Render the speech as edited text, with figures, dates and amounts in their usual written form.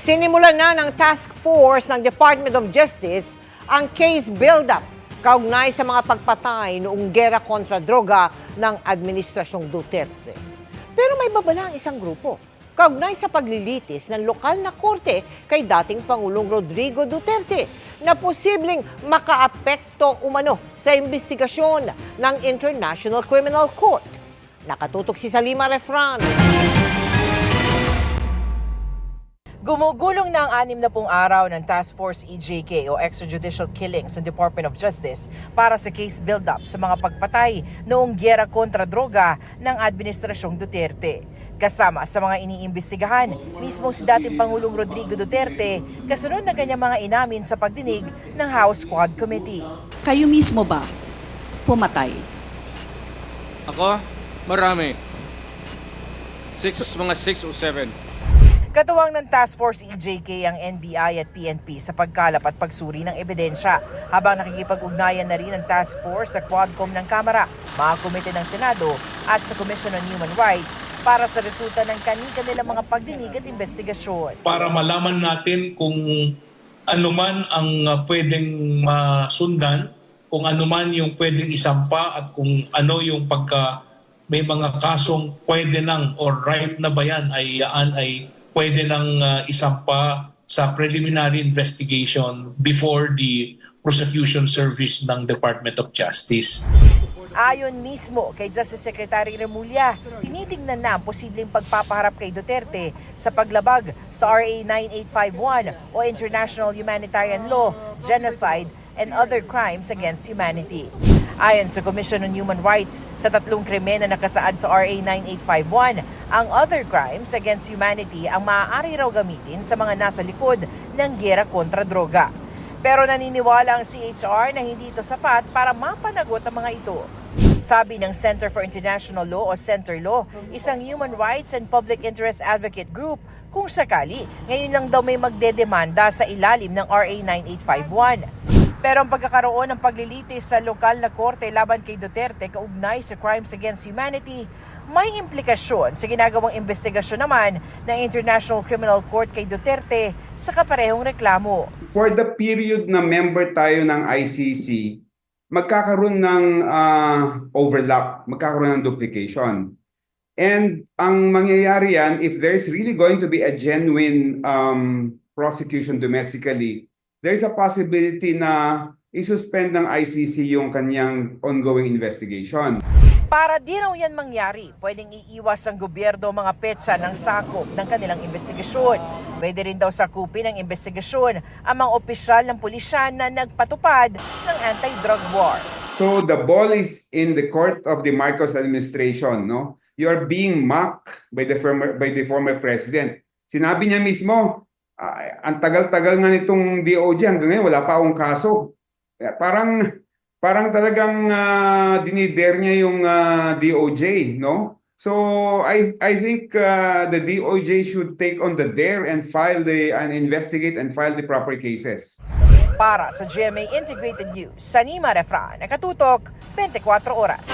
Sinimulan na ng task force ng Department of Justice ang case build-up kaugnay sa mga pagpatay noong gera kontra droga ng Administrasyong Duterte. Pero may babala ang isang grupo kaugnay sa paglilitis ng lokal na korte kay dating Pangulong Rodrigo Duterte na posibleng makaapekto umano sa investigasyon ng International Criminal Court. Nakatutok si Salima Refran. Gumugulong na ang 60 araw ng Task Force EJK o Extrajudicial Killings ng Department of Justice para sa case build-up sa mga pagpatay noong giyera kontra droga ng Administrasyong Duterte. Kasama sa mga iniimbestigahan, mismo si dating Pangulong Rodrigo Duterte, kasunod ng kanyang mga inamin sa pagdinig ng House Quad Committee. Kayo mismo ba pumatay? Ako? Marami. Mga 6 o 7. Katuwang ng Task Force EJK ang NBI at PNP sa pagkalap at pagsuri ng ebidensya, habang nakikipag-ugnayan na rin ang Task Force sa Quadcom ng Kamara, mga komite ng Senado at sa Commission on Human Rights para sa resulta ng kanilang mga pagdinig at investigasyon. Para malaman natin kung ano man ang pwedeng masundan, kung ano man yung pwedeng isampa at kung ano yung pagka may mga kasong pwede nang or ripe na ba yan ay pwede nang isampa sa preliminary investigation before the prosecution service ng Department of Justice. Ayon mismo kay Justice Secretary Remulla, tinitingnan na ang posibleng pagpapaharap kay Duterte sa paglabag sa RA 9851 o International Humanitarian Law, Genocide, and other crimes against humanity. Ayon sa Commission on Human Rights, sa 3 krimen na nakasaad sa RA 9851, ang other crimes against humanity ang maaari raw gamitin sa mga nasa likod ng giyera kontra droga. Pero naniniwala ang CHR na hindi ito sapat para mapanagot ang mga ito. Sabi ng Center for International Law o CENTERLAW, isang human rights and public interest advocate group, kung sakali, ngayon lang daw may magdedemanda sa ilalim ng RA 9851. Pero ang pagkakaroon ng paglilitis sa lokal na korte laban kay Duterte kaugnay sa crimes against humanity, may implikasyon sa ginagawang investigasyon naman ng International Criminal Court kay Duterte sa kaparehong reklamo. For the period na member tayo ng ICC, magkakaroon ng overlap, magkakaroon ng duplication. And ang mangyayari yan, if there's really going to be a genuine prosecution domestically, there's a possibility na isuspend ng ICC yung kanyang ongoing investigation. Para di raw yan mangyari, pwedeng iiwas ang gobyerno mga petsa ng sakop ng kanilang investigasyon. Pwede rin daw sakupin ng investigasyon ang mga opisyal ng pulisyan na nagpatupad ng anti-drug war. So the ball is in the court of the Marcos administration, no? You are being mocked by the former president. Sinabi niya mismo, ang tagal-tagal nga nitong DOJ, hanggang ngayon wala pa akong kaso. Parang talagang dinider niya yung DOJ, no? So I think the DOJ should take on the dare and investigate and file the proper cases. Para sa GMA Integrated News, Salima Refran, nakatutok 24 oras.